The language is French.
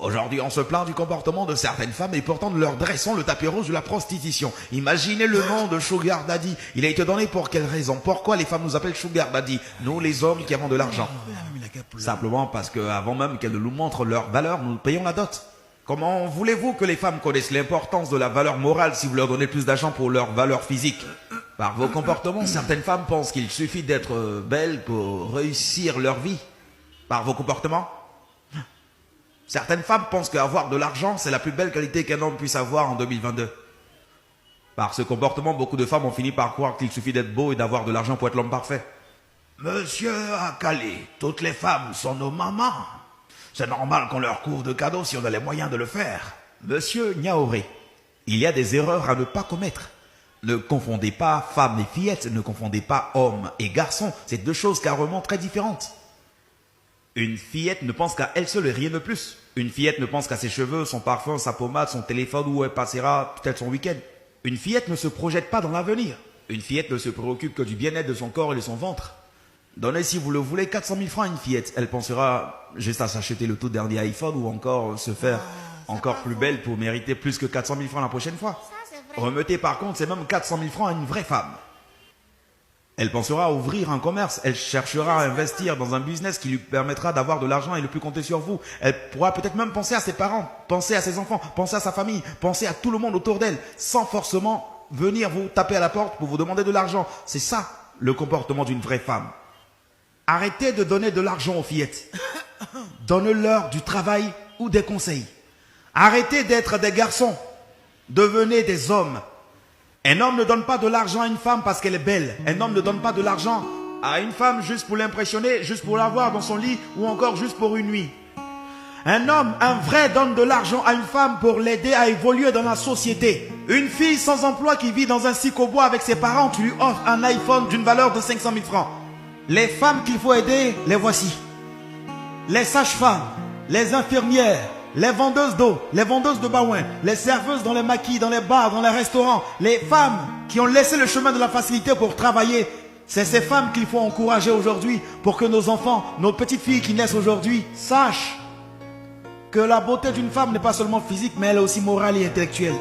Aujourd'hui, on se plaint du comportement de certaines femmes et pourtant nous leur dressons le tapis rouge de la prostitution. Imaginez le nom de Sugar Daddy. Il a été donné pour quelle raison? Pourquoi les femmes nous appellent Sugar Daddy? Nous, les hommes qui avons de l'argent. Simplement parce qu'avant même qu'elles nous montrent leur valeur, nous payons la dot. Comment voulez-vous que les femmes connaissent l'importance de la valeur morale si vous leur donnez plus d'argent pour leur valeur physique? Par vos comportements, certaines femmes pensent qu'il suffit d'être belles pour réussir leur vie. Par vos comportements, certaines femmes pensent qu'avoir de l'argent, c'est la plus belle qualité qu'un homme puisse avoir en 2022. Par ce comportement, beaucoup de femmes ont fini par croire qu'il suffit d'être beau et d'avoir de l'argent pour être l'homme parfait. Monsieur Akale, toutes les femmes sont nos mamans. C'est normal qu'on leur couvre de cadeaux si on a les moyens de le faire. Monsieur Niaoré, il y a des erreurs à ne pas commettre. Ne confondez pas femme et fillette, ne confondez pas homme et garçon. C'est deux choses carrément très différentes. Une fillette ne pense qu'à elle seule et rien de plus. Une fillette ne pense qu'à ses cheveux, son parfum, sa pommade, son téléphone, où elle passera peut-être son week-end. Une fillette ne se projette pas dans l'avenir. Une fillette ne se préoccupe que du bien-être de son corps et de son ventre. Donnez, si vous le voulez, 400 000 francs à une fillette. Elle pensera juste à s'acheter le tout dernier iPhone ou encore se faire encore plus belle pour mériter plus que 400 000 francs la prochaine fois. Remettez par contre, c'est même 400 000 francs à une vraie femme. Elle pensera à ouvrir un commerce, elle cherchera à investir dans un business qui lui permettra d'avoir de l'argent et ne plus compter sur vous. Elle pourra peut-être même penser à ses parents, penser à ses enfants, penser à sa famille, penser à tout le monde autour d'elle, sans forcément venir vous taper à la porte pour vous demander de l'argent. C'est ça, le comportement d'une vraie femme. Arrêtez de donner de l'argent aux fillettes. Donnez-leur du travail ou des conseils. Arrêtez d'être des garçons. Devenez des hommes. Un homme ne donne pas de l'argent à une femme parce qu'elle est belle. Un homme ne donne pas de l'argent à une femme juste pour l'impressionner, juste pour l'avoir dans son lit ou encore juste pour une nuit. Un homme, un vrai, donne de l'argent à une femme pour l'aider à évoluer dans la société. Une fille sans emploi qui vit dans un psychobois avec ses parents, tu lui offres un iPhone d'une valeur de 500 000 francs. Les femmes qu'il faut aider, les voici. Les sages-femmes, les infirmières, les vendeuses d'eau, les vendeuses de baouin, les serveuses dans les maquis, dans les bars, dans les restaurants, les femmes qui ont laissé le chemin de la facilité pour travailler. C'est ces femmes qu'il faut encourager aujourd'hui pour que nos enfants, nos petites filles qui naissent aujourd'hui, sachent que la beauté d'une femme n'est pas seulement physique, mais elle est aussi morale et intellectuelle.